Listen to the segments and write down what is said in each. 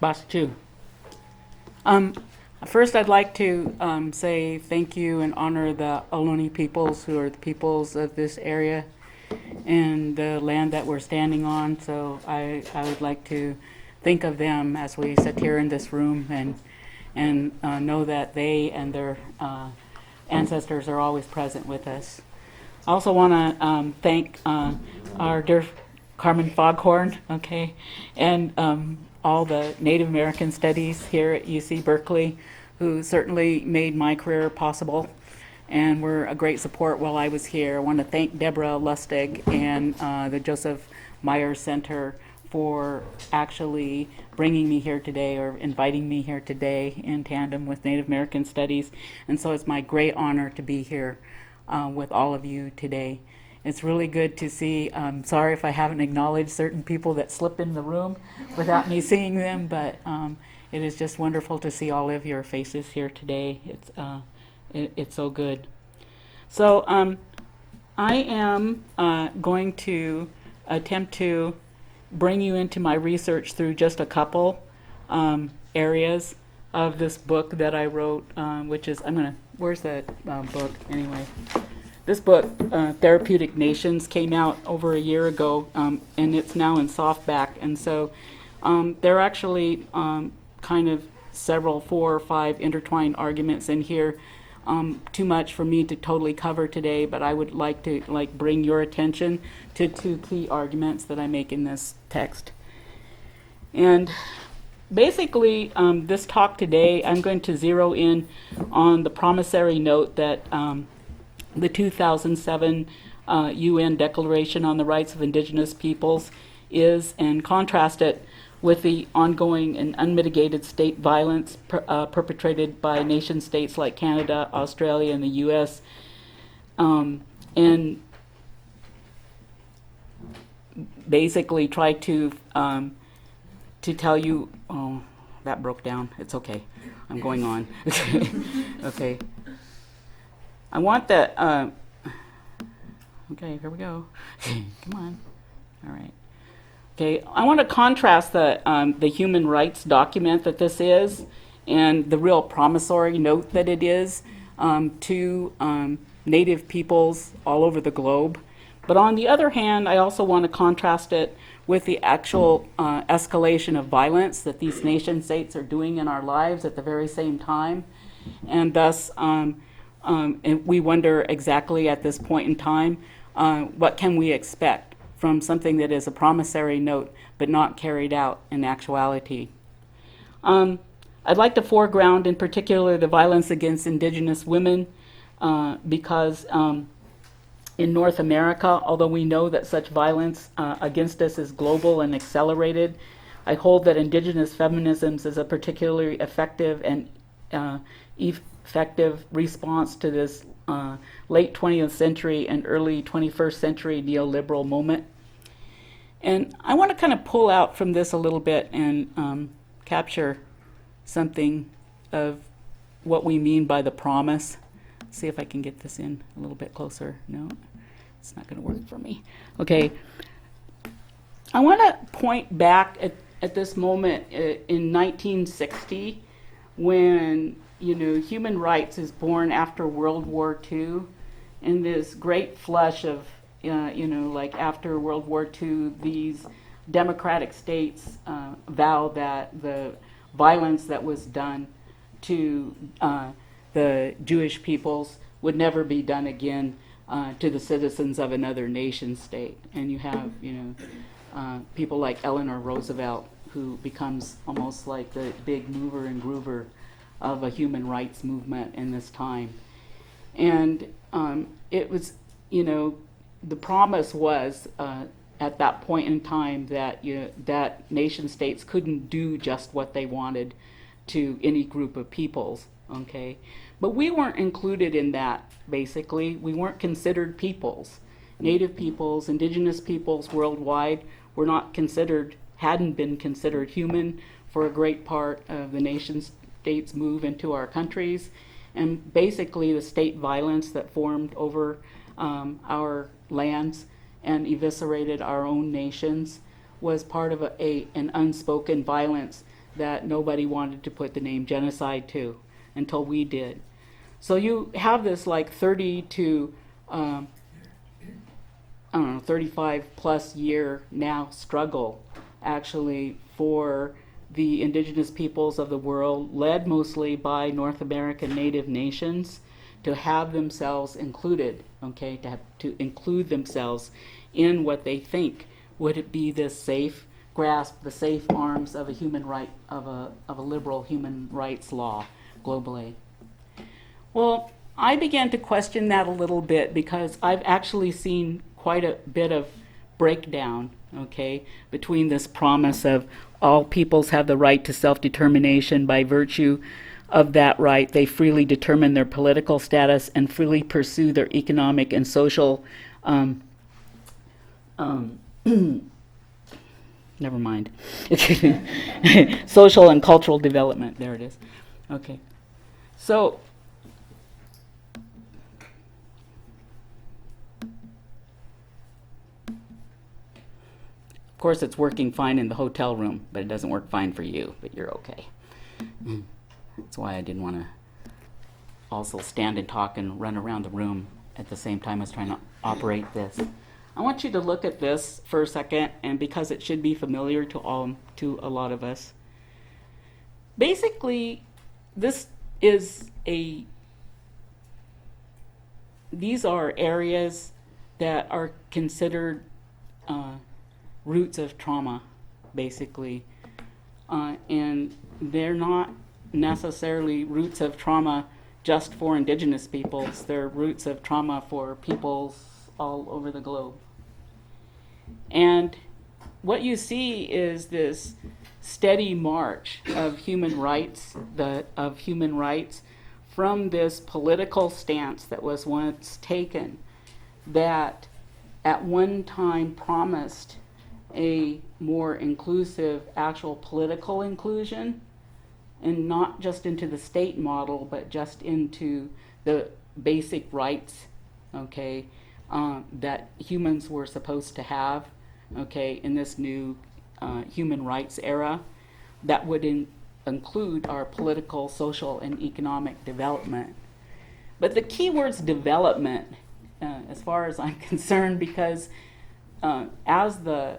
Bastu. First, I'd like to say thank you and honor the Ohlone peoples, who are the peoples of this area and the land that we're standing on. So I would like to think of them as we sit here in this room and know that they and their ancestors are always present with us. I also want to thank our dear Carmen Foghorn, okay, and all the Native American studies here at UC Berkeley, who certainly made my career possible and were a great support while I was here. I want to thank Deborah Lustig and the Joseph Myers Center for actually bringing me here today or inviting me here today in tandem with Native American Studies. And so it's my great honor to be here with all of you today. It's really good to see. I'm sorry if I haven't acknowledged certain people that slipped in the room without me seeing them, but it is just wonderful to see all of your faces here today. It's so good. So I am going to attempt to bring you into my research through just a couple areas of this book that I wrote, which is, where's that book anyway? This book, Therapeutic Nations, came out over a year ago, and it's now in softback. And so there are actually kind of several, 4 or 5 intertwined arguments in here. Too much for me to totally cover today, but I would like to bring your attention to 2 key arguments that I make in this text. And basically, this talk today, I'm going to zero in on the promissory note that the 2007 UN Declaration on the Rights of Indigenous Peoples is, and contrast it with the ongoing and unmitigated state violence perpetrated by nation states like Canada, Australia, and the US. And basically try to tell you, oh, that broke down. It's okay. I'm going on. Okay. I want that, okay, here we go. Come on. All right. Okay, I want to contrast the human rights document that this is and the real promissory note that it is to Native peoples all over the globe. But on the other hand, I also want to contrast it with the actual escalation of violence that these nation states are doing in our lives at the very same time. And thus, and we wonder exactly at this point in time, what can we expect from something that is a promissory note but not carried out in actuality. I'd like to foreground in particular the violence against Indigenous women because in North America, although we know that such violence against us is global and accelerated, I hold that Indigenous feminisms is a particularly effective and effective response to this late 20th century and early 21st century neoliberal moment. And I want to kind of pull out from this a little bit and capture something of what we mean by the promise. See if I can get this in a little bit closer. No, it's not going to work for me. Okay. I want to point back at this moment in 1960 when, human rights is born after World War II, and this great flush of, like after World War II, these democratic states vow that the violence that was done to the Jewish peoples would never be done again to the citizens of another nation state. And you have, people like Eleanor Roosevelt, who becomes almost like the big mover and groover of a human rights movement in this time. And it was, the promise was at that point in time that that nation states couldn't do just what they wanted to any group of peoples, okay? But we weren't included in that, basically. We weren't considered peoples. Native peoples, indigenous peoples worldwide were not considered, hadn't been considered human for a great part of the nation states move into our countries. And basically the state violence that formed over our lands and eviscerated our own nations was part of an unspoken violence that nobody wanted to put the name genocide to until we did. So you have this like 30 to, I don't know, 35 plus year now struggle actually for the indigenous peoples of the world, led mostly by North American native nations, to have themselves included, okay, to include themselves in what they think would be this safe grasp, the safe arms of a human right, of a liberal human rights law globally. Well, I began to question that a little bit because I've actually seen quite a bit of breakdown, okay, between this promise of all peoples have the right to self-determination. By virtue of that right, they freely determine their political status and freely pursue their economic and social never mind. Social and cultural development. There it is. Okay. So, of course, it's working fine in the hotel room, but it doesn't work fine for you, but you're okay. That's why I didn't want to also stand and talk and run around the room at the same time as trying to operate this. I want you to look at this for a second, and because it should be familiar to a lot of us. Basically, these are areas that are considered roots of trauma, basically, and they're not necessarily roots of trauma just for indigenous peoples. They're roots of trauma for peoples all over the globe. And what you see is this steady march of human rights, from this political stance that was once taken, that at one time promised a more inclusive actual political inclusion, and not just into the state model, but just into the basic rights, okay, that humans were supposed to have, okay, in this new human rights era, that would include our political, social, and economic development. But the key word's development, as far as I'm concerned, because as the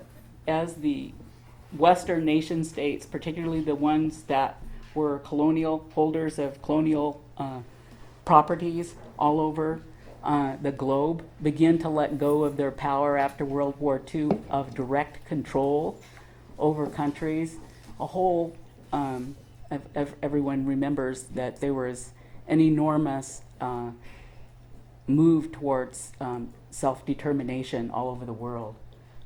Western nation states, particularly the ones that were colonial holders of colonial properties all over the globe, begin to let go of their power after World War II of direct control over countries. Everyone remembers that there was an enormous move towards self-determination all over the world.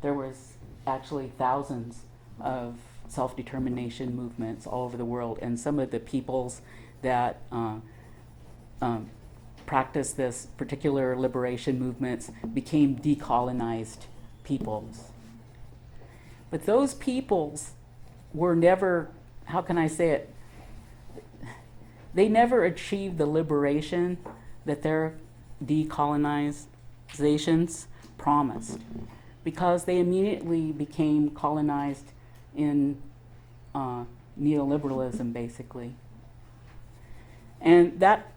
There was actually thousands of self-determination movements all over the world, and some of the peoples that practiced this particular liberation movements became decolonized peoples. But those peoples were never, how can I say it, they never achieved the liberation that their decolonizations promised, because they immediately became colonized in neoliberalism, basically. And that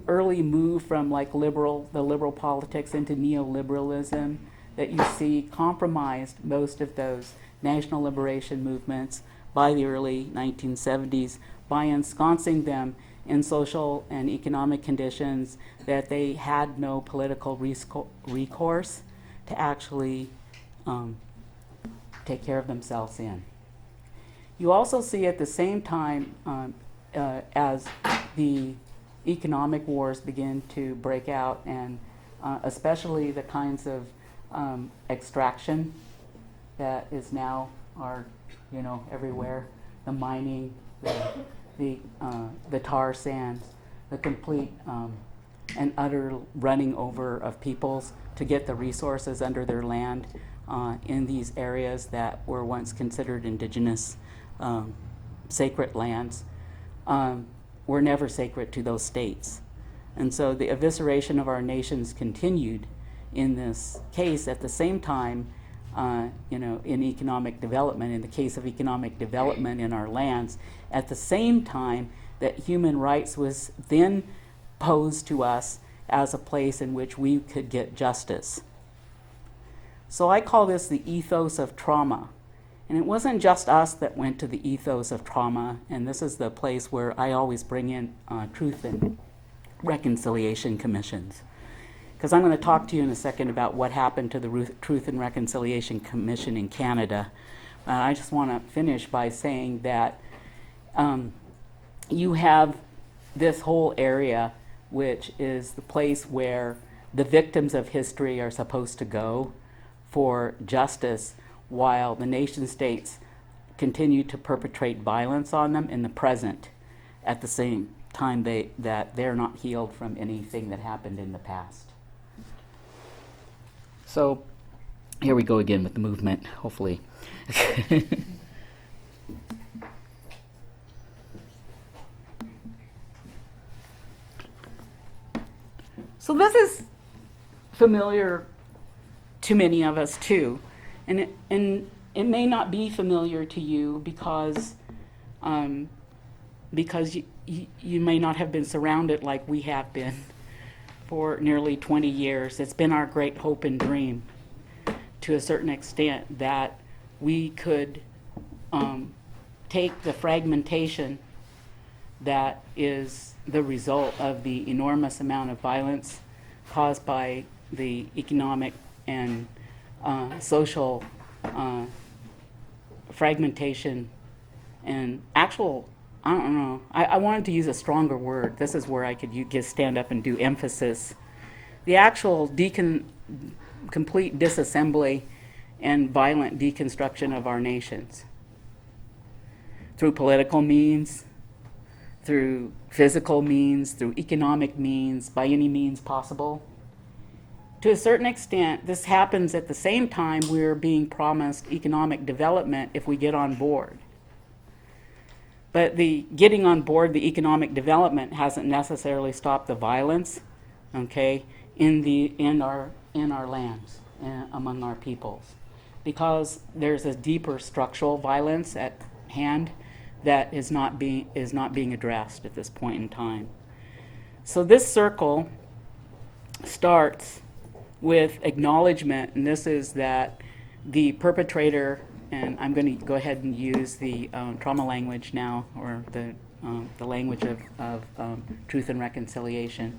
early move from like the liberal politics into neoliberalism that you see compromised most of those national liberation movements by the early 1970s by ensconcing them in social and economic conditions that they had no political recourse to actually take care of themselves in. You also see at the same time as the economic wars begin to break out, and especially the kinds of extraction that is now everywhere, the mining, the tar sands, the complete and utter running over of peoples to get the resources under their land in these areas that were once considered indigenous sacred lands, were never sacred to those states. And so the evisceration of our nations continued in this case. At the same time, in economic development, in the case of economic development in our lands, at the same time that human rights was then posed to us as a place in which we could get justice. So I call this the ethos of trauma. And it wasn't just us that went to the ethos of trauma, and this is the place where I always bring in truth and reconciliation commissions. Because I'm going to talk to you in a second about what happened to the Truth and Reconciliation Commission in Canada. I just want to finish by saying that you have this whole area, which is the place where the victims of history are supposed to go for justice, while the nation states continue to perpetrate violence on them in the present, at the same time that they're not healed from anything that happened in the past. So here we go again with the movement, hopefully. So this is familiar to many of us too, and it may not be familiar to you because you may not have been surrounded like we have been for nearly 20 years. It's been our great hope and dream, to a certain extent, that we could take the fragmentation that is the result of the enormous amount of violence caused by the economic and social fragmentation and actual, I don't know, I wanted to use a stronger word. This is where I could just stand up and do emphasis. The actual complete disassembly and violent deconstruction of our nations through political means, through physical means, through economic means, by any means possible. To a certain extent, this happens at the same time we're being promised economic development if we get on board. But the getting on board the economic development hasn't necessarily stopped the violence, okay, in our lands, among our peoples, because there's a deeper structural violence at hand that is not being addressed at this point in time. So this circle starts with acknowledgement, and this is that the perpetrator, and I'm going to go ahead and use the trauma language now, or the language of truth and reconciliation.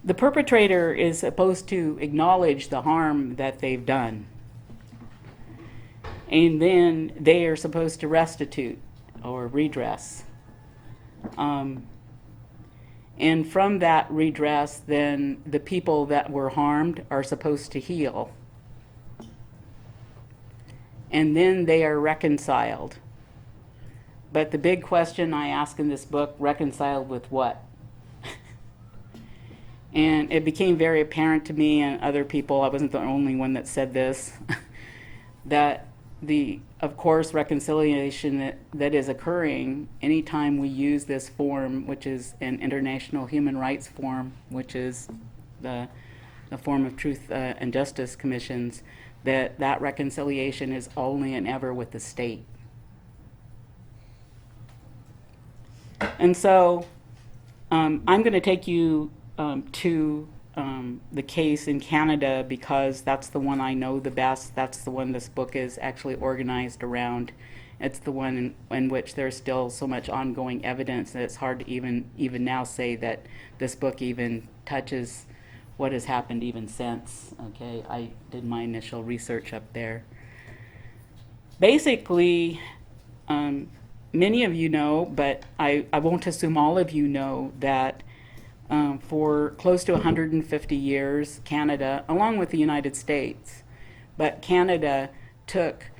The perpetrator is supposed to acknowledge the harm that they've done, and then they are supposed to restitute or redress. And from that redress, then the people that were harmed are supposed to heal. And then they are reconciled. But the big question I ask in this book, reconciled with what? And it became very apparent to me and other people, I wasn't the only one that said this, that of course, reconciliation that is occurring anytime we use this form, which is an international human rights form, which is the form of truth and justice commissions, that reconciliation is only and ever with the state. And so I'm going to take you to the case in Canada because that's the one I know the best. That's the one this book is actually organized around. It's the one in which there's still so much ongoing evidence that it's hard to even now say that this book even touches what has happened even since. Okay, I did my initial research up there. Basically, many of you know, but I won't assume all of you know, that for close to 150 years, Canada, along with the United States, but Canada took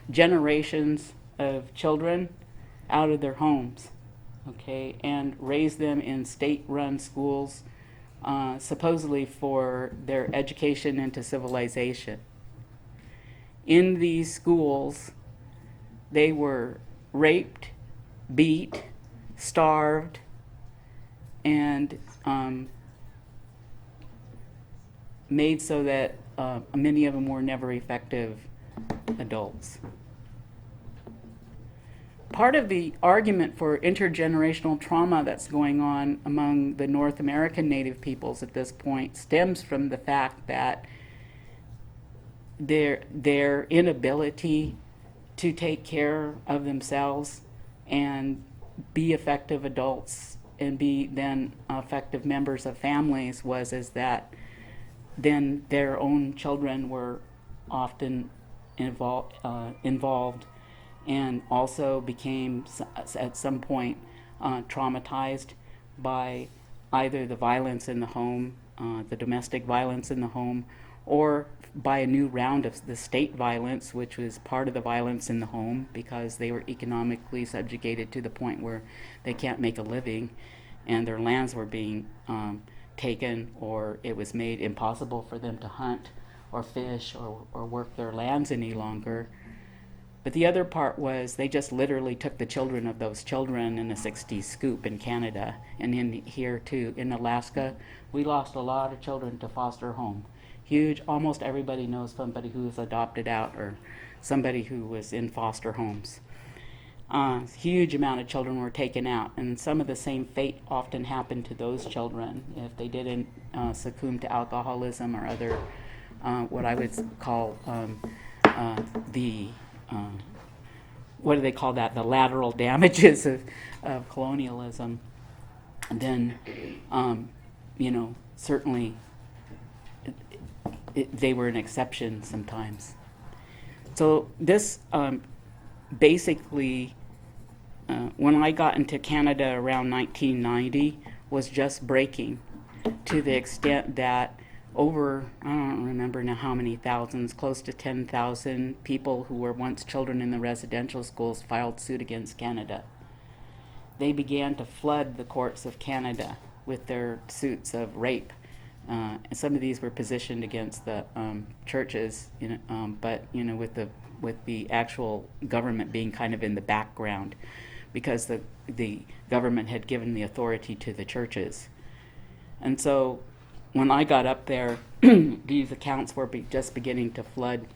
generations of children out of their homes, okay, and raised them in state-run schools, supposedly for their education into civilization. In these schools, they were raped, beat, starved, and made so that many of them were never effective adults. Part of the argument for intergenerational trauma that's going on among the North American Native peoples at this point stems from the fact that their inability to take care of themselves and be effective adults and be then effective members of families is that then their own children were often involved and also became at some point traumatized by either the violence in the home, the domestic violence in the home, or by a new round of the state violence, which was part of the violence in the home because they were economically subjugated to the point where they can't make a living and their lands were being taken, or it was made impossible for them to hunt or fish or work their lands any longer. But the other part was they just literally took the children of those children in the 60s scoop in Canada, and in here too. In Alaska, we lost a lot of children to foster home. Huge, almost everybody knows somebody who was adopted out or somebody who was in foster homes. Huge amount of children were taken out, and some of the same fate often happened to those children if they didn't succumb to alcoholism or other, what I would call what do they call that? The lateral damages of colonialism. And then, certainly they were an exception sometimes. So this basically, when I got into Canada around 1990, was just breaking to the extent that over, I don't remember now how many thousands, close to 10,000 people who were once children in the residential schools filed suit against Canada. They began to flood the courts of Canada with their suits of rape. And some of these were positioned against the churches, but with the actual government being kind of in the background, because the government had given the authority to the churches. And so when I got up there, these accounts were just beginning to flood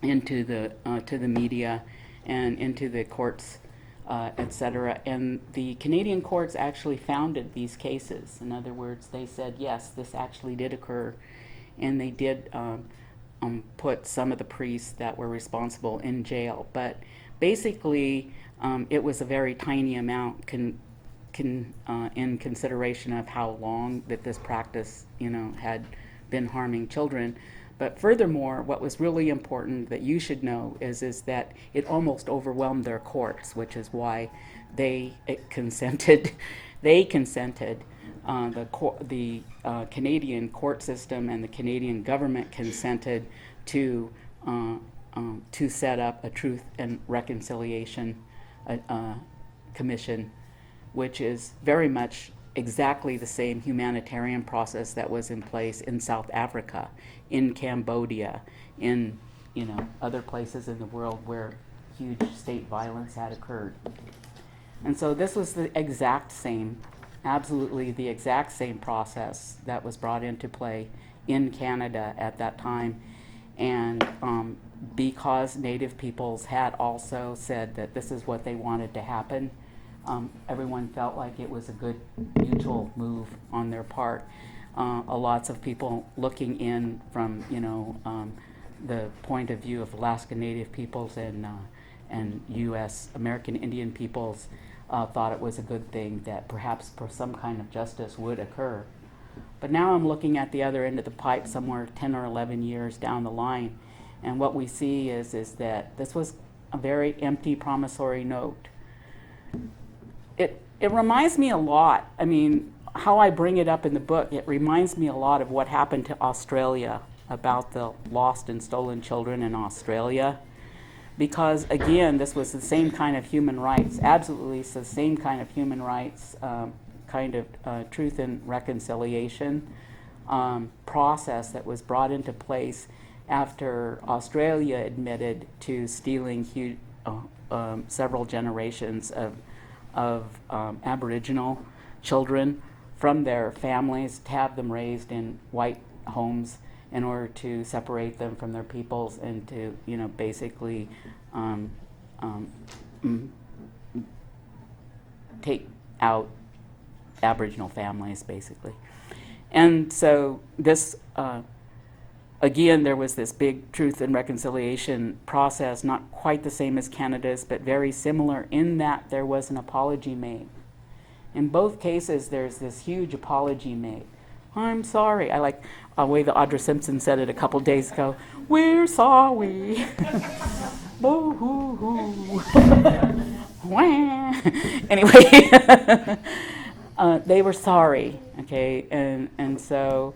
into to the media and into the courts, etc. And the Canadian courts actually founded these cases. In other words, they said, yes, this actually did occur, and they did put some of the priests that were responsible in jail. But basically, it was a very tiny amount in consideration of how long that this practice, had been harming children. But furthermore, what was really important that you should know is that it almost overwhelmed their courts, which is why they consented. The Canadian court system and the Canadian government consented to set up a Truth and Reconciliation Commission, which is very much exactly the same humanitarian process that was in place in South Africa, in Cambodia, in other places in the world where huge state violence had occurred. And so this was the exact same, absolutely the exact same process that was brought into play in Canada at that time. And because Native peoples had also said that this is what they wanted to happen, everyone felt like it was a good mutual move on their part. Lots of people looking in from the point of view of Alaska Native peoples and U.S. American Indian peoples thought it was a good thing that perhaps some kind of justice would occur. But now I'm looking at the other end of the pipe, somewhere 10 or 11 years down the line, and what we see is that this was a very empty promissory note. It reminds me a lot, how I bring it up in the book, it reminds me a lot of what happened to Australia, about the lost and stolen children in Australia. Because again, this was the same kind of human rights, absolutely the same kind of human rights, truth and reconciliation process that was brought into place after Australia admitted to stealing several generations of Aboriginal children from their families to have them raised in white homes in order to separate them from their peoples and to, basically take out Aboriginal families, basically. And so this, again, there was this big truth and reconciliation process, not quite the same as Canada's, but very similar in that there was an apology made. In both cases, there's this huge apology made. I'm sorry. I like the way that Audra Simpson said it a couple days ago. We're sorry. Boo-hoo-hoo. Anyway, they were sorry, okay? And so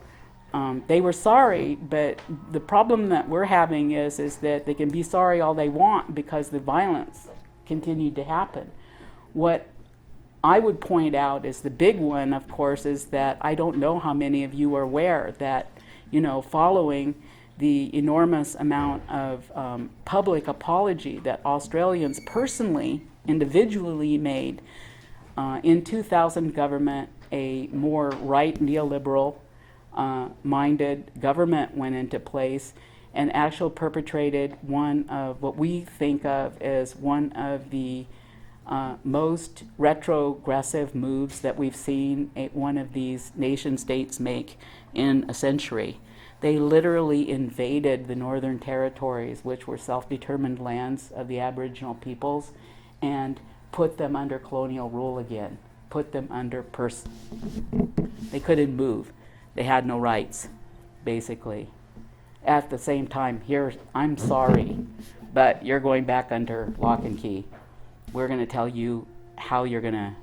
they were sorry, but the problem that we're having is that they can be sorry all they want because the violence continued to happen. What I would point out is the big one, of course, is that I don't know how many of you are aware that, following the enormous amount of public apology that Australians personally, individually made, in 2000 government, a more right neoliberal minded government went into place and actually perpetrated one of what we think of as one of the most retrogressive moves that we've seen one of these nation states make in a century. They literally invaded the Northern Territories, which were self-determined lands of the Aboriginal peoples, and put them under colonial rule again, put them under they couldn't move. They had no rights, basically. At the same time, here, I'm sorry, but you're going back under lock and key. We're going to tell you how you're going to,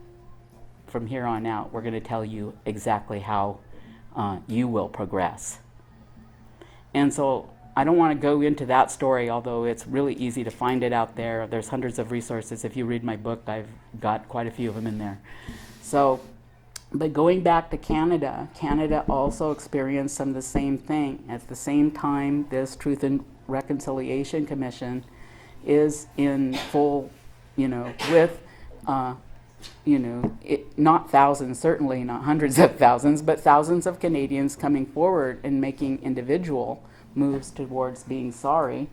from here on out, we're going to tell you exactly how you will progress. And so I don't want to go into that story, although it's really easy to find it out there. There's hundreds of resources. If you read my book, I've got quite a few of them in there. So, but going back to Canada, Canada also experienced some of the same thing. At the same time, this Truth and Reconciliation Commission is in full, with, not thousands, certainly not hundreds of thousands, but thousands of Canadians coming forward and making individual moves towards being sorry,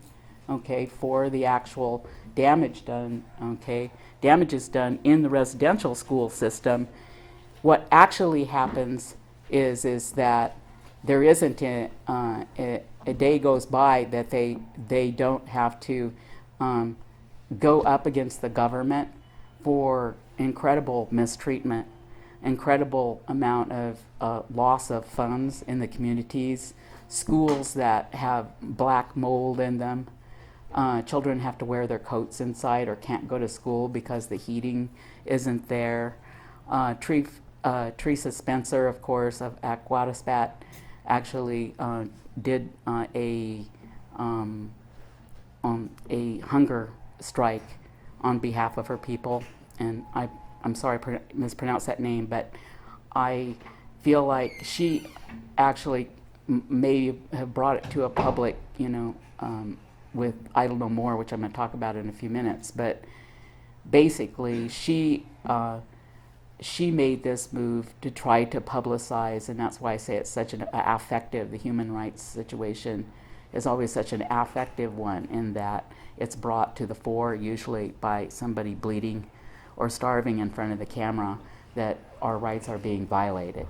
okay, for the actual damage done, okay, damages done in the residential school system. What actually happens is that there isn't a day goes by that they don't have to go up against the government for incredible mistreatment, incredible amount of loss of funds in the communities, schools that have black mold in them. Children have to wear their coats inside or can't go to school because the heating isn't there. Teresa Spencer, of course, of Aquatispat, actually did a hunger strike on behalf of her people. And I'm sorry I mispronounced that name, but I feel like she actually may have brought it to a public, with Idle No More, which I'm going to talk about in a few minutes. But basically, she made this move to try to publicize, and that's why I say it's such an affective, the human rights situation is always such an affective one, in that it's brought to the fore, usually by somebody bleeding or starving in front of the camera, that our rights are being violated.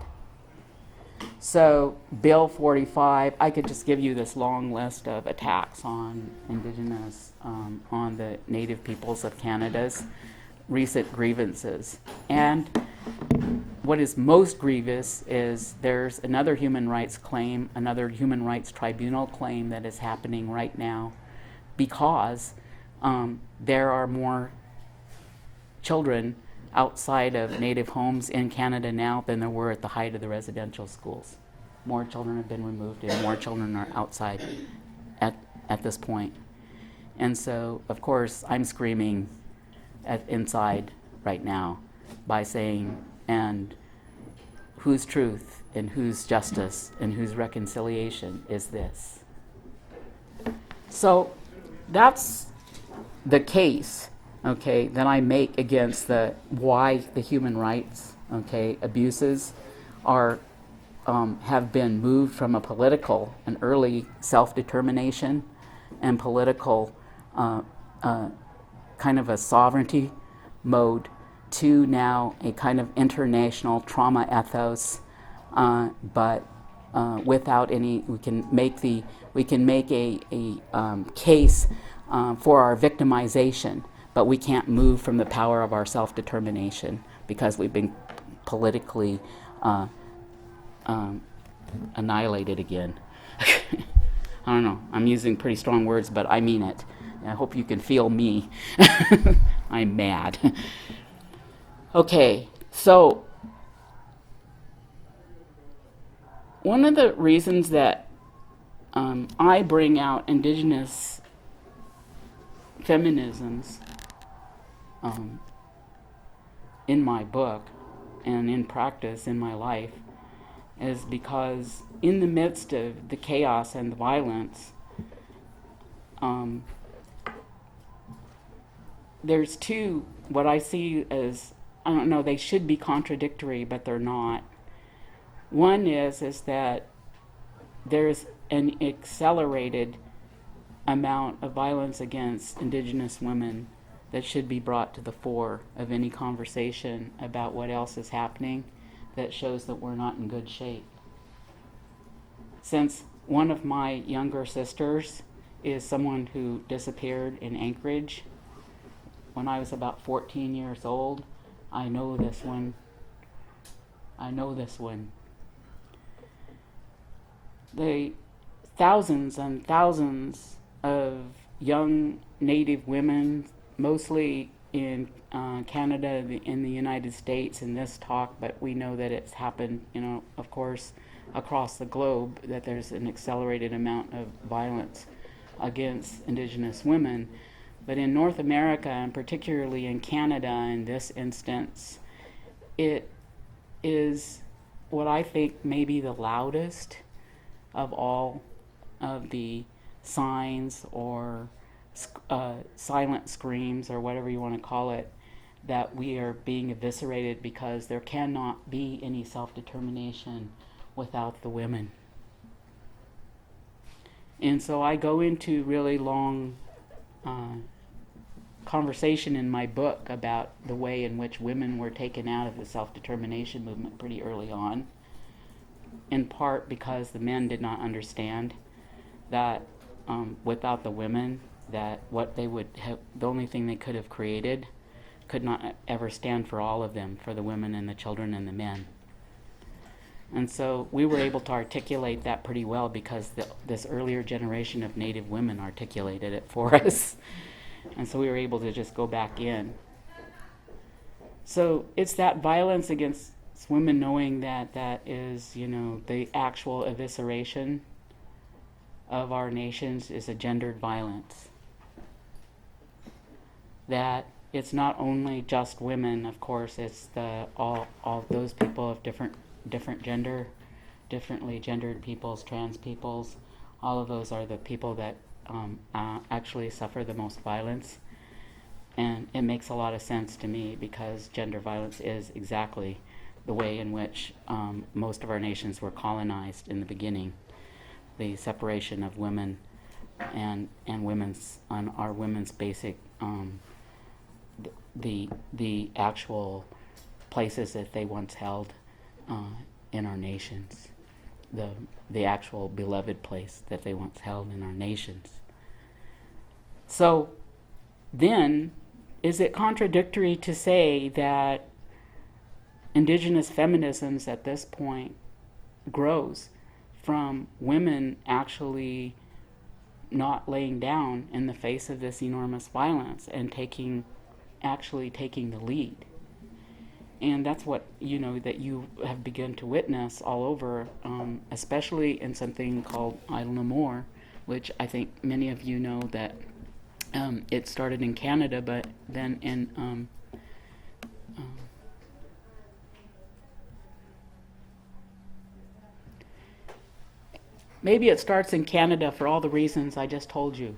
So Bill 45, I could just give you this long list of attacks on Indigenous, on the Native peoples of Canada's recent grievances. And what is most grievous is there's another human rights claim, another human rights tribunal claim that is happening right now, because there are more children outside of Native homes in Canada now than there were at the height of the residential schools. More children have been removed and more children are outside at this point. And so, of course, I'm screaming inside right now by saying, and whose truth and whose justice and whose reconciliation is this? So that's the case, okay, that I make against why the human rights, okay, abuses are have been moved from an early self-determination and political kind of a sovereignty mode to now a kind of international trauma ethos, but without any, we can make a case for our victimization, but we can't move from the power of our self-determination because we've been politically annihilated again. I don't know, I'm using pretty strong words, but I mean it. I hope you can feel me. I'm mad. Okay, so one of the reasons that I bring out indigenous feminisms in my book and in practice in my life is because in the midst of the chaos and the violence, there's two, what I see as, I don't know, they should be contradictory, but they're not. One is that there's an accelerated amount of violence against indigenous women that should be brought to the fore of any conversation about what else is happening that shows that we're not in good shape. Since one of my younger sisters is someone who disappeared in Anchorage when I was about 14 years old, I know this one. The thousands and thousands of young Native women, mostly in Canada, in the United States, in this talk, but we know that it's happened, of course, across the globe, that there's an accelerated amount of violence against Indigenous women. But in North America, and particularly in Canada in this instance, it is what I think may be the loudest of all of the signs or silent screams or whatever you want to call it, that we are being eviscerated because there cannot be any self-determination without the women. And so I go into really long conversation in my book about the way in which women were taken out of the self-determination movement pretty early on, in part because the men did not understand that without the women, that what they would have, the only thing they could have created could not ever stand for all of them, for the women and the children and the men. And so we were able to articulate that pretty well because this earlier generation of Native women articulated it for us. And so we were able to just go back in. So it's that violence against women, knowing that that is, the actual evisceration of our nations is a gendered violence. That it's not only just women, of course, it's all those people of different gender, differently gendered peoples, trans peoples. All of those are the people that actually suffer the most violence. And it makes a lot of sense to me because gender violence is exactly the way in which most of our nations were colonized in the beginning. The separation of women and women's, on our women's basic, the actual places that they once held in our nations, the actual beloved place that they once held in our nations. So then, is it contradictory to say that indigenous feminisms at this point grows from women actually not laying down in the face of this enormous violence and actually taking the lead? And that's what, that you have begun to witness all over, especially in something called Idle No More, which I think many of you know that it started in Canada, but then in maybe it starts in Canada for all the reasons I just told you.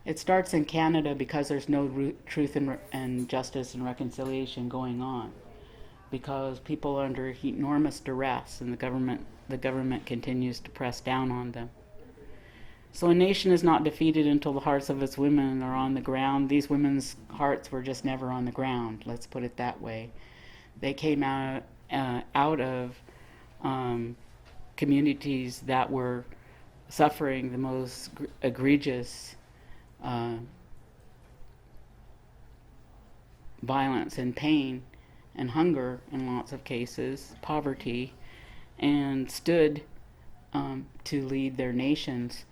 It starts in Canada because there's no truth and justice and reconciliation going on. because people are under enormous duress, and the government continues to press down on them. So a nation is not defeated until the hearts of its women are on the ground. These women's hearts were just never on the ground, let's put it that way. They came out of communities that were suffering the most egregious violence and pain and hunger in lots of cases, poverty, and stood to lead their nations,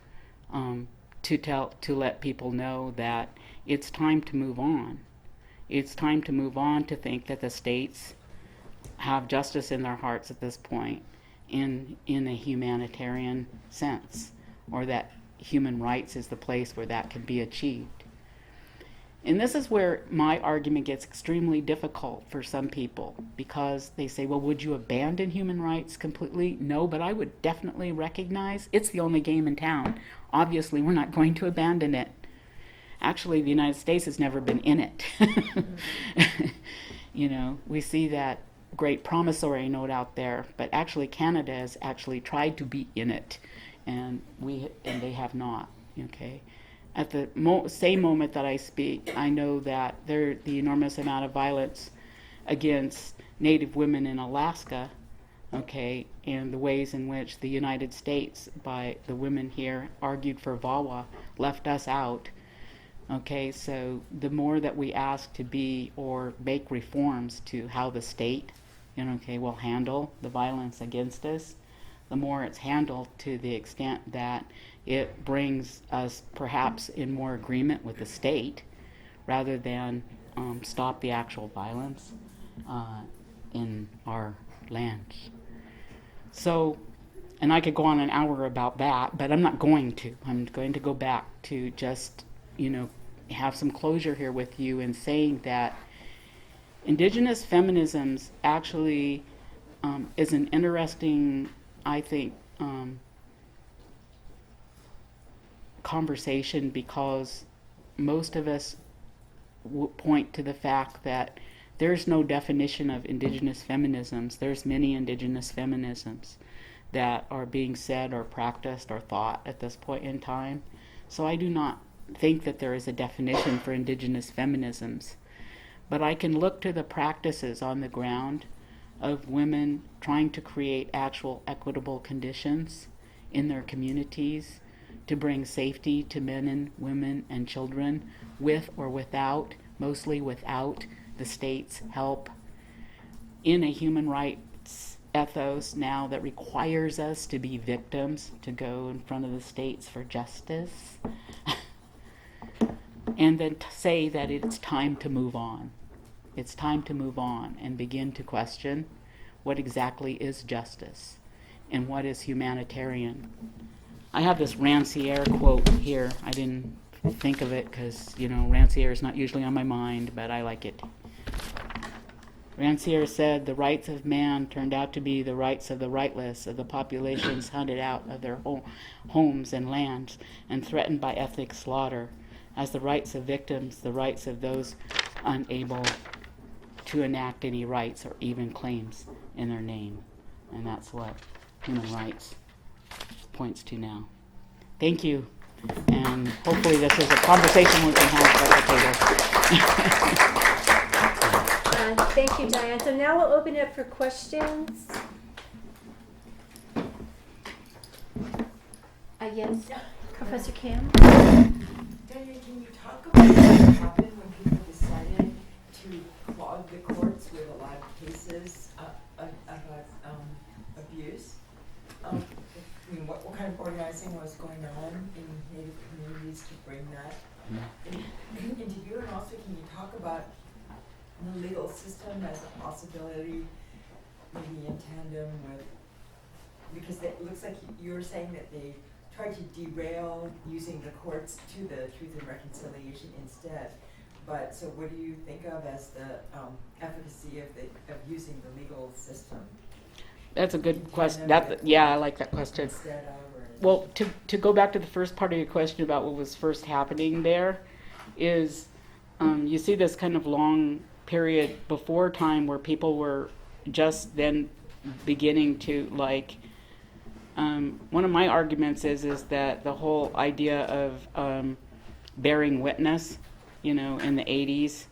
to let people know that it's time to move on. It's time to move on, to think that the states have justice in their hearts at this point in a humanitarian sense, or that human rights is the place where that can be achieved. And this is where my argument gets extremely difficult for some people, because they say, well, would you abandon human rights completely? No, but I would definitely recognize it's the only game in town. Obviously, we're not going to abandon it. Actually, the United States has never been in it. You know, we see that great promissory note out there, but actually Canada has actually tried to be in it, and they have not. Okay. At the same moment that I speak, I know that the enormous amount of violence against Native women in Alaska, okay, and the ways in which the United States, by the women here, argued for VAWA, left us out. Okay, so the more that we ask to be or make reforms to how the state, will handle the violence against us, the more it's handled to the extent that it brings us perhaps in more agreement with the state, rather than stop the actual violence in our lands. So, and I could go on an hour about that, but I'm not going to. I'm going to go back to just, have some closure here with you in saying that Indigenous feminisms actually is an interesting, I think, conversation, because most of us point to the fact that there's no definition of Indigenous feminisms. There's many Indigenous feminisms that are being said or practiced or thought at this point in time. So I do not think that there is a definition for Indigenous feminisms. But I can look to the practices on the ground of women trying to create actual equitable conditions in their communities to bring safety to men and women and children, with or without, mostly without, the state's help, in a human rights ethos now that requires us to be victims, to go in front of the states for justice, and then to say that it's time to move on. It's time to move on and begin to question what exactly is justice and what is humanitarian. I have this Rancière quote here. I didn't think of it because, Rancière is not usually on my mind, but I like it. Rancière said, "The rights of man turned out to be the rights of the rightless, of the populations hunted out of their homes and lands and threatened by ethnic slaughter, as the rights of victims, the rights of those unable to enact any rights or even claims in their name." And that's what human rights points to now. Thank you, and hopefully this is a conversation we can have at the table. Thank you, Diane. So now we'll open it up for questions. Yes, Professor Kim? Diane, can you talk about what happened when people decided to clog the courts with a lot of cases about abuse? What kind of organizing was going on in Native communities to bring that into view? And also, can you talk about the legal system as a possibility, maybe in tandem with, because it looks like you're saying that they tried to derail using the courts to the Truth and Reconciliation instead. But so what do you think of as the efficacy of using the legal system? That's a good question. I like that question. Well, to go back to the first part of your question about what was first happening there, is you see this kind of long period before time where people were just then beginning to one of my arguments is that the whole idea of bearing witness, in the 80s,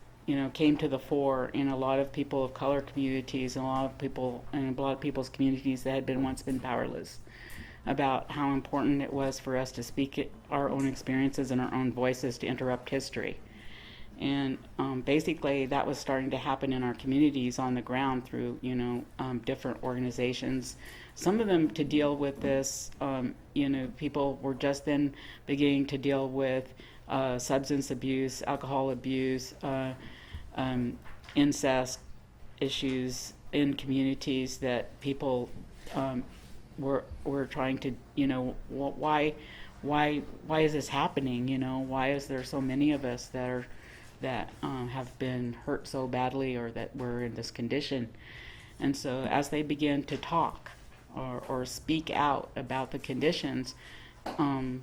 came to the fore in a lot of people of color communities and a lot of people's communities that had once been powerless, about how important it was for us to speak our own experiences and our own voices to interrupt history. And basically that was starting to happen in our communities on the ground through, different organizations. Some of them to deal with this, people were just then beginning to deal with substance abuse, alcohol abuse, incest issues in communities that people were trying to, why is this happening? Why is there so many of us that have been hurt so badly or that we're in this condition? And so as they begin to talk or speak out about the conditions, one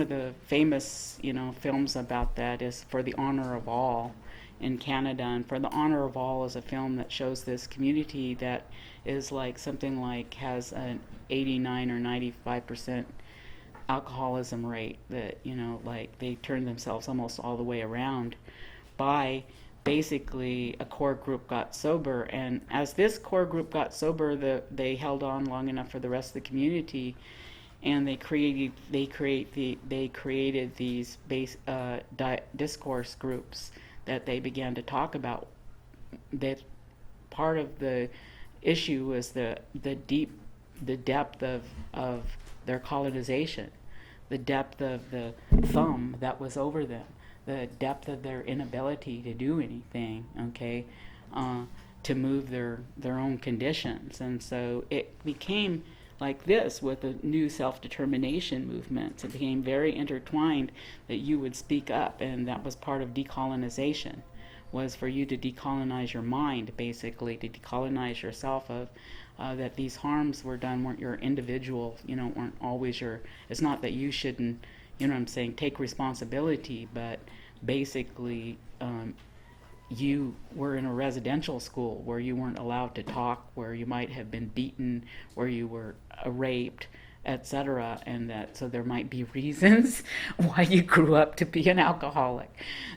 of the famous, films about that is For the Honor of All in Canada. And For the Honor of All is a film that shows this community that is has an 89 or 95% alcoholism rate, that they turn themselves almost all the way around by basically a core group got sober. And as this core group got sober, they held on long enough for the rest of the community, and they created these discourse groups that they began to talk about. That part of the issue was the depth of their colonization, the depth of the thumb that was over them, the depth of their inability to do anything, to move their own conditions. And so it became like this with the new self-determination movements. It became very intertwined that you would speak up, and that was part of decolonization, was for you to decolonize your mind, basically, to decolonize yourself of that these harms weren't your individual, weren't always it's not that you shouldn't, take responsibility, but basically you were in a residential school where you weren't allowed to talk, where you might have been beaten, where you were raped, etc., and that so there might be reasons why you grew up to be an alcoholic.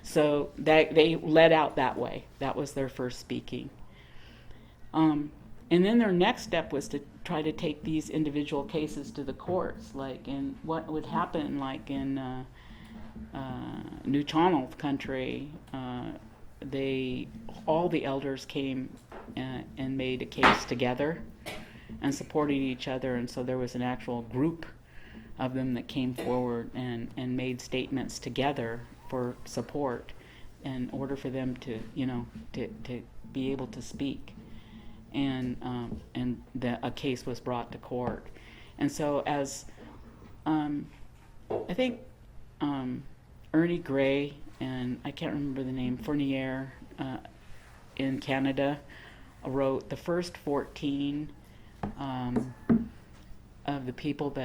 So that they led out that way. That was their first speaking. And then their next step was to try to take these individual cases to the courts, in what would happen, in New Channel country. All the elders came and made a case together and supported each other, and so there was an actual group of them that came forward and made statements together for support in order for them to be able to speak. And a case was brought to court. And so as I think Ernie Gray and I can't remember the name, Fournier in Canada wrote the first 14 of the people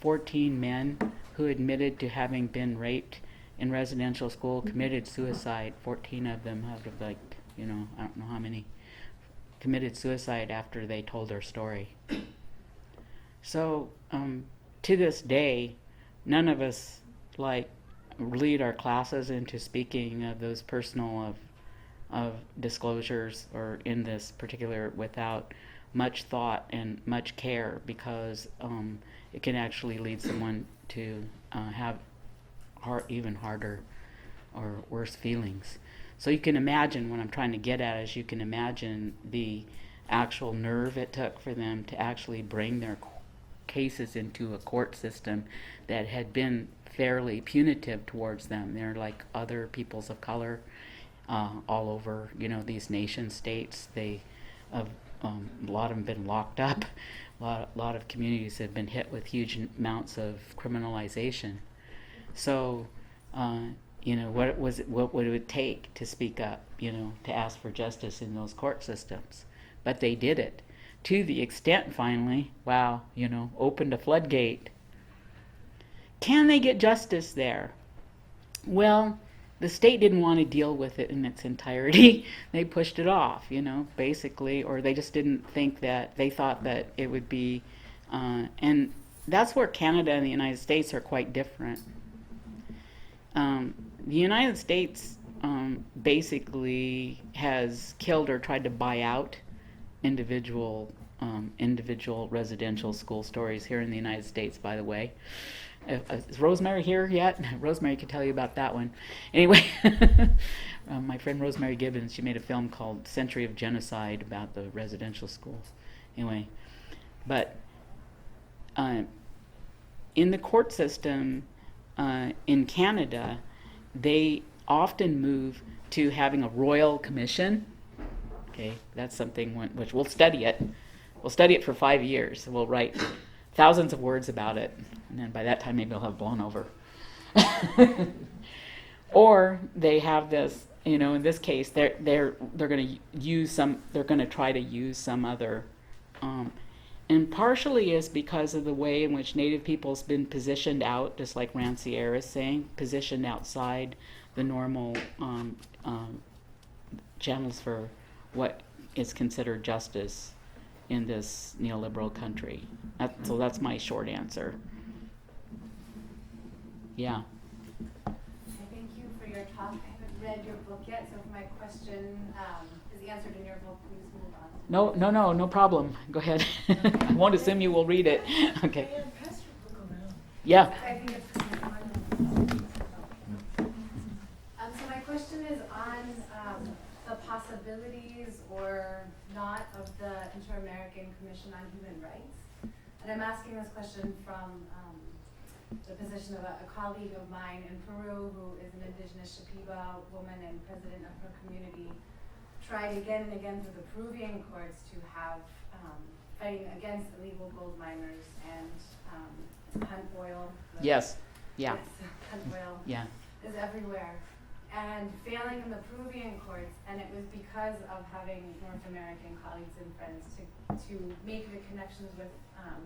14 men who admitted to having been raped in residential school committed suicide. 14 of them out of I don't know how many, committed suicide after they told their story. So to this day, none of us lead our classes into speaking of those personal of disclosures or in this particular without much thought and much care, because it can actually lead someone to have even harder or worse feelings. So you can imagine what I'm trying to get at is you can imagine the actual nerve it took for them to actually bring their cases into a court system that had been fairly punitive towards them. They're like other peoples of color all over, these nation states. They a lot of them been locked up. A lot of communities have been hit with huge amounts of criminalization. So, what would it take to speak up, to ask for justice in those court systems? But they did it to the extent finally, opened a floodgate. Can they get justice there? Well, the state didn't want to deal with it in its entirety. They pushed it off, basically, or they just didn't think that, they thought that it would be, and that's where Canada and the United States are quite different. The United States basically has killed or tried to buy out individual residential school stories here in the United States, by the way. Is Rosemary here yet? Rosemary could tell you about that one. Anyway, my friend Rosemary Gibbons, she made a film called Century of Genocide about the residential schools. Anyway, but in the court system in Canada, they often move to having a royal commission. Okay, that's something which we'll study it. We'll study it for 5 years. We'll write thousands of words about it, and then by that time maybe it'll have blown over. Or they have this, in this case, they're going to use some. They're going to try to use some other, and partially is because of the way in which Native people's been positioned out, just like Rancière is saying, positioned outside the normal channels for what is considered justice in this neoliberal country. So that's my short answer. Yeah. Thank you for your talk. I haven't read your book yet, so if my question is answered in your book, please move on. No problem. Go ahead. I won't assume you will read it. Okay. Dian, pass your book around. Yeah. I think it's so my question is on the possibilities or not of the Inter-American Commission on Human Rights. And I'm asking this question from the position of a colleague of mine in Peru who is an indigenous Shipiba woman and president of her community, tried again and again through the Peruvian courts to have fighting against illegal gold miners and hunt oil. Yes. Yeah. Yes, hunt oil. Yeah. Is everywhere, and failing in the Peruvian courts, and it was because of having North American colleagues and friends to make the connections with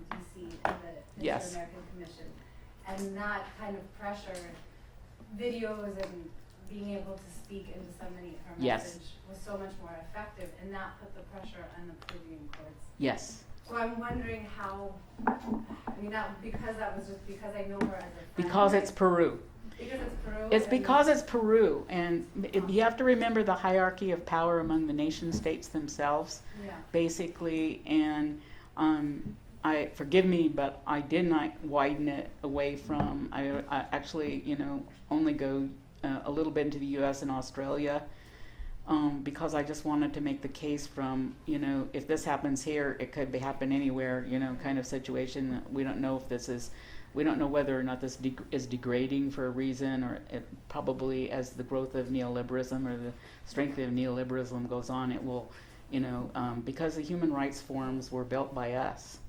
DC and the Yes. Inter-American Commission, and not kind of pressure videos and being able to speak into somebody, her Yes. message was so much more effective, and not put the pressure on the Peruvian courts. Yes. So I'm wondering how, not because that was just because I know her as a friend. Because it's Peru. Because it's Peru. It's because it's Peru, and you have to remember the hierarchy of power among the nation states themselves, Yeah. basically. And forgive me, but I did not widen it away from. I actually, only go a little bit into the U.S. and Australia, because I just wanted to make the case from, if this happens here, it could happen anywhere, kind of situation. We don't know if this is. We don't know whether or not this is degrading for a reason, or it probably, as the growth of neoliberalism or the strength of neoliberalism goes on, it will, because the human rights forums were built by us.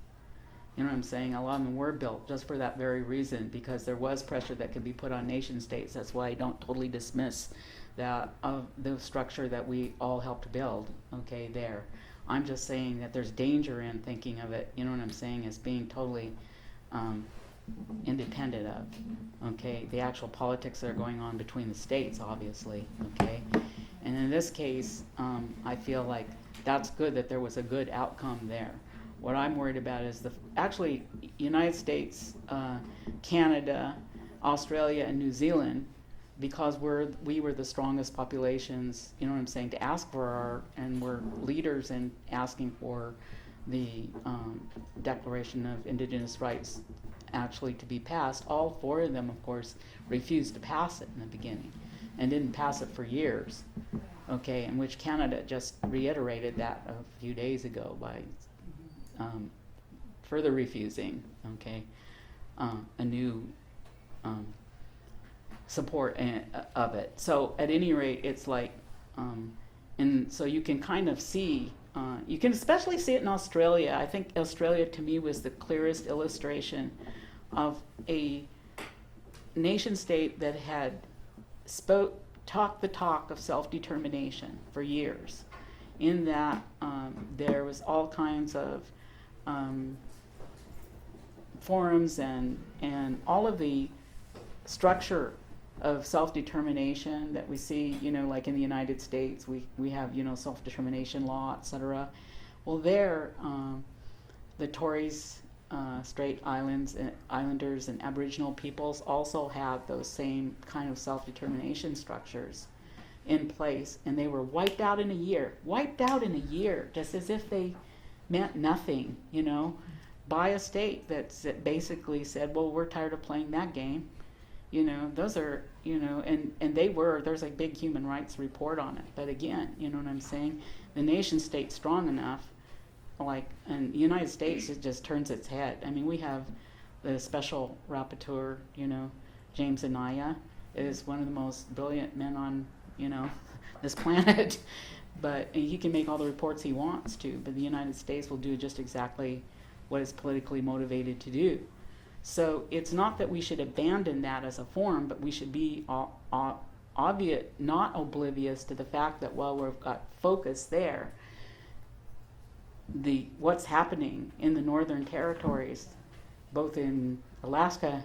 You know what I'm saying? A lot of them were built just for that very reason, because there was pressure that could be put on nation states. That's why I don't totally dismiss that the structure that we all helped build, okay, there. I'm just saying that there's danger in thinking of it, you know what I'm saying, as being totally independent of, okay, the actual politics that are going on between the states, obviously, okay. And in this case, I feel like that's good that there was a good outcome there. What I'm worried about is actually United States, Canada, Australia, and New Zealand, because we were the strongest populations, you know what I'm saying, to ask for and we're leaders in asking for the Declaration of Indigenous Rights actually to be passed. All 4 of them, of course, refused to pass it in the beginning and didn't pass it for years, okay, in which Canada just reiterated that a few days ago by further refusing, okay, a new support of it. So at any rate, it's like, and so you can kind of see, you can especially see it in Australia. I think Australia to me was the clearest illustration of a nation state that had talked the talk of self-determination for years, in that there was all kinds of forums and all of the structure of self-determination that we see, like in the United States, we have, self-determination law, etc. Well, there, the Torres Strait Islanders and Aboriginal peoples also have those same kind of self-determination structures in place, and they were wiped out in a year, just as if they meant nothing, by a state that basically said, well, we're tired of playing that game. Those are, and there's a big human rights report on it. But again, you know what I'm saying? The nation state's strong enough, and the United States, it just turns its head. I mean, we have the special rapporteur, James Anaya is one of the most brilliant men on, this planet. But he can make all the reports he wants to, but the United States will do just exactly what it's politically motivated to do. So it's not that we should abandon that as a form, but we should be obvious, not oblivious to the fact that while we've got focus there, what's happening in the Northern Territories, both in Alaska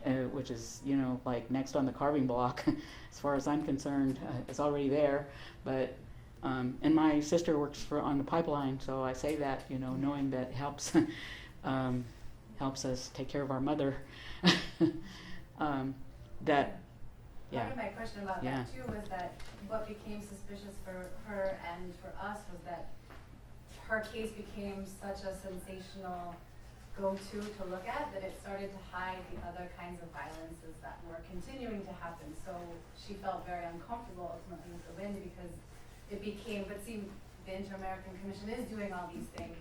and which is next on the carving block, as far as I'm concerned, it's already there. But and my sister works on the pipeline, so I say that knowing that helps. Helps us take care of our mother. Part of my question about that too was that what became suspicious for her and for us was that her case became such a sensational go-to to look at that it started to hide the other kinds of violences that were continuing to happen. So she felt very uncomfortable ultimately with the win because it became, but see, the Inter-American Commission is doing all these things,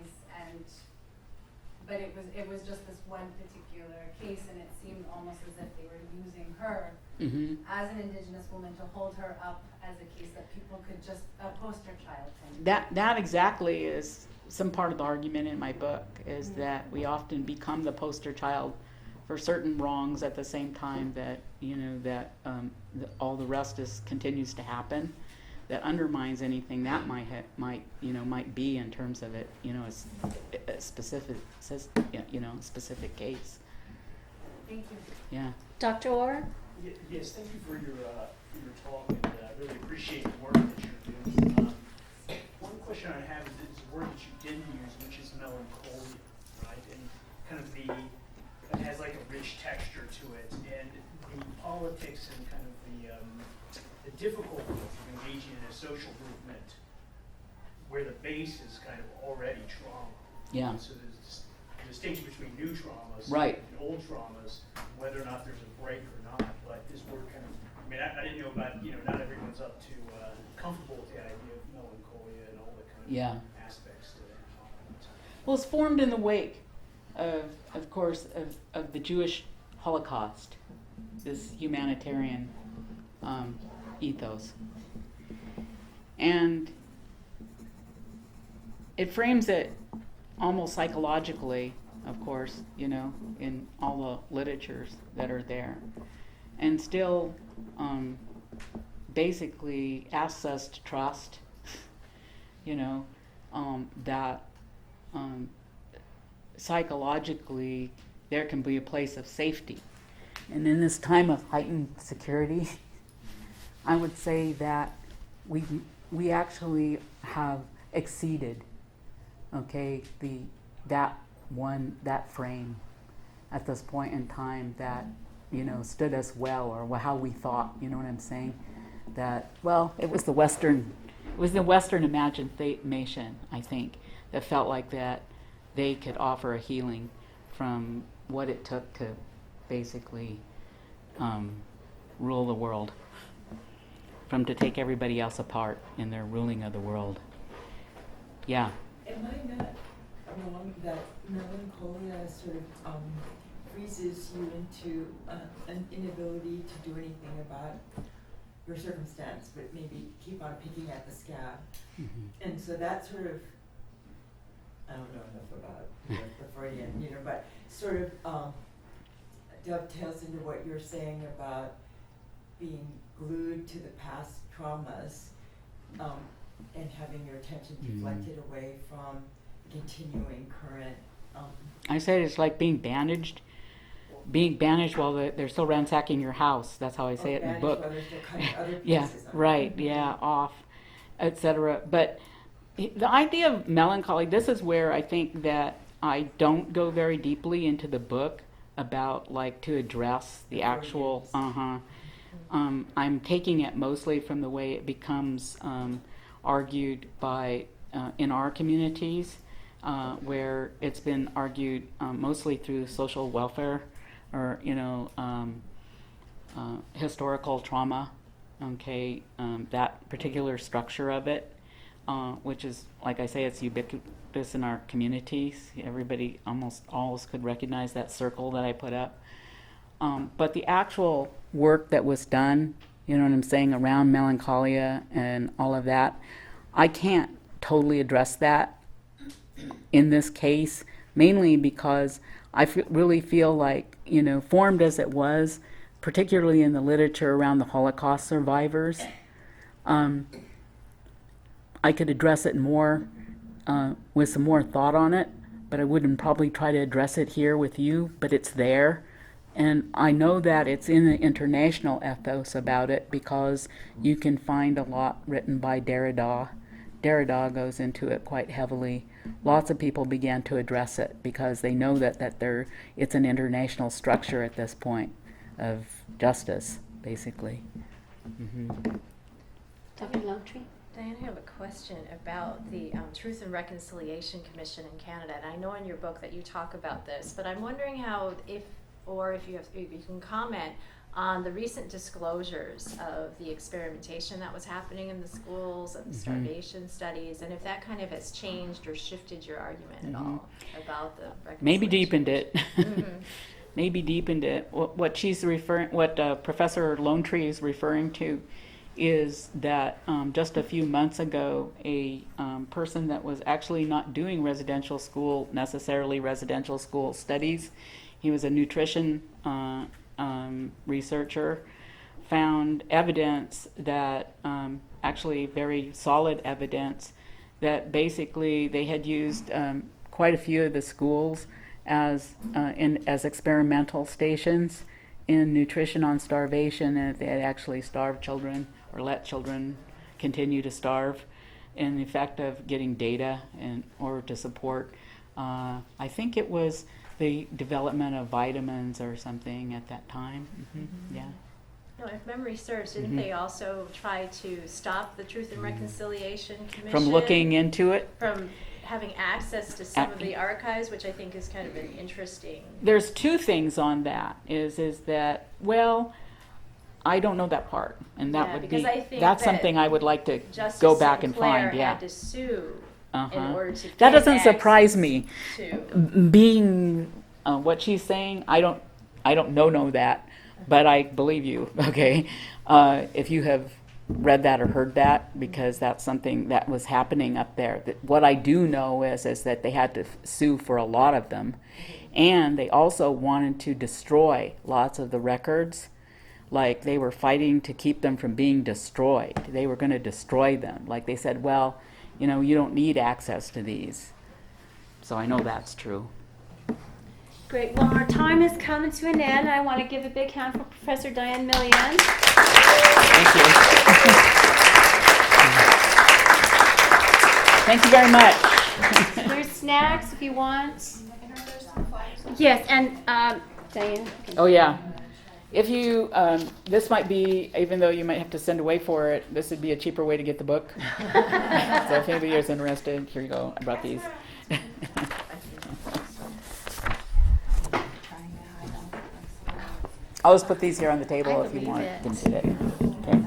but it was just this one particular case, and it seemed almost as if they were using her as an Indigenous woman to hold her up as a case that people could just a poster child thing. That exactly is some part of the argument in my book, is that we often become the poster child for certain wrongs at the same time that all the rest continues to happen. That undermines anything that might be in terms of it, a specific specific case. Thank you. Yeah. Dr. Orr? Yes, thank you for your talk, and I really appreciate the work that you're doing. One question I have is a word that you didn't use, which is melancholy, right? And kind of it has like a rich texture to it, and the politics and kind of the difficulties of engaging in a social movement where the base is kind of already trauma. Yeah. So there's a distinction between new traumas Right. and old traumas, whether or not there's a break or not. But this word kind of, I didn't know about, not everyone's up to comfortable with the idea of melancholia and all the kind of aspects to that. Well, it's formed in the wake of course, of the Jewish Holocaust, this humanitarian ethos. And it frames it almost psychologically, of course, in all the literatures that are there. And still basically asks us to trust, that psychologically there can be a place of safety. And in this time of heightened security, I would say that we actually have exceeded, that frame at this point in time that stood us well, or how we thought. You know what I'm saying? That it was the Western imagination, I think, that felt like that they could offer a healing from what it took to basically rule the world, to take everybody else apart in their ruling of the world. Yeah. Am I not wrong that melancholia sort of freezes you into an inability to do anything about your circumstance, but maybe keep on picking at the scab? And so that sort of, I don't know enough about the Freudian, but sort of dovetails into what you're saying about being glued to the past traumas and having your attention deflected away from continuing current. I said it's like being bandaged being banished while they're still ransacking your house. That's how I say it in the book. While they're still cutting other Yeah, pieces of it. right, yeah, off, etc. But the idea of melancholy, this is where I think that I don't go very deeply into the book about like to address the actual, I'm taking it mostly from the way it becomes argued by, in our communities, where it's been argued mostly through social welfare or, historical trauma, okay, that particular structure of it, which is, like I say, it's ubiquitous in our communities. Everybody, almost all could recognize that circle that I put up. But the actual work that was done, you know what I'm saying, around melancholia and all of that, I can't totally address that in this case, mainly because I really feel like, formed as it was, particularly in the literature around the Holocaust survivors, I could address it more with some more thought on it, but I wouldn't probably try to address it here with you, but it's there. And I know that it's in the international ethos about it because you can find a lot written by Derrida. Derrida goes into it quite heavily. Lots of people began to address it because they know that it's an international structure at this point of justice, basically. Dr. Longtree? Diane, I have a question about the Truth and Reconciliation Commission in Canada. And I know in your book that you talk about this, but I'm wondering how, if you can comment on the recent disclosures of the experimentation that was happening in the schools, of the starvation studies, and if that kind of has changed or shifted your argument at all about the reconciliation. Maybe deepened it. Maybe deepened it. What Professor Longtree is referring to is that just a few months ago, a person that was actually not doing necessarily residential school studies, he was a nutrition researcher, found evidence that, actually very solid evidence, that basically they had used quite a few of the schools as experimental stations in nutrition on starvation, and they had actually starved children or let children continue to starve, in the effect of getting data in order to support, I think it was the development of vitamins or something at that time. Yeah. No, if memory serves, didn't they also try to stop the Truth and Reconciliation Commission From looking into it? from having access to some of the archives, which I think is kind of an interesting. There's two things on that. Is that, well, I don't know that part, and that Yeah, would because be I think that's that something I would like to Justice go back and Sinclair find. Yeah. had to sue in order to That get doesn't surprise access me. to. Being what she's saying, I don't know that, but I believe you. Okay, if you have read that or heard that, because that's something that was happening up there. What I do know is that they had to sue for a lot of them, and they also wanted to destroy lots of the records. Like they were fighting to keep them from being destroyed. They were going to destroy them. Like they said, well, you don't need access to these. So I know that's true. Great. Well, our time is coming to an end. I want to give a big hand for Professor Dian Millian. Thank you. Thank you very much. Here's snacks if you want. Yes, and Diane. Oh yeah. If you, this might be, even though you might have to send away for it, this would be a cheaper way to get the book. So if anybody is interested, here you go. I brought these. I'll just put these here on the table I if you believe want it. to get it. Okay.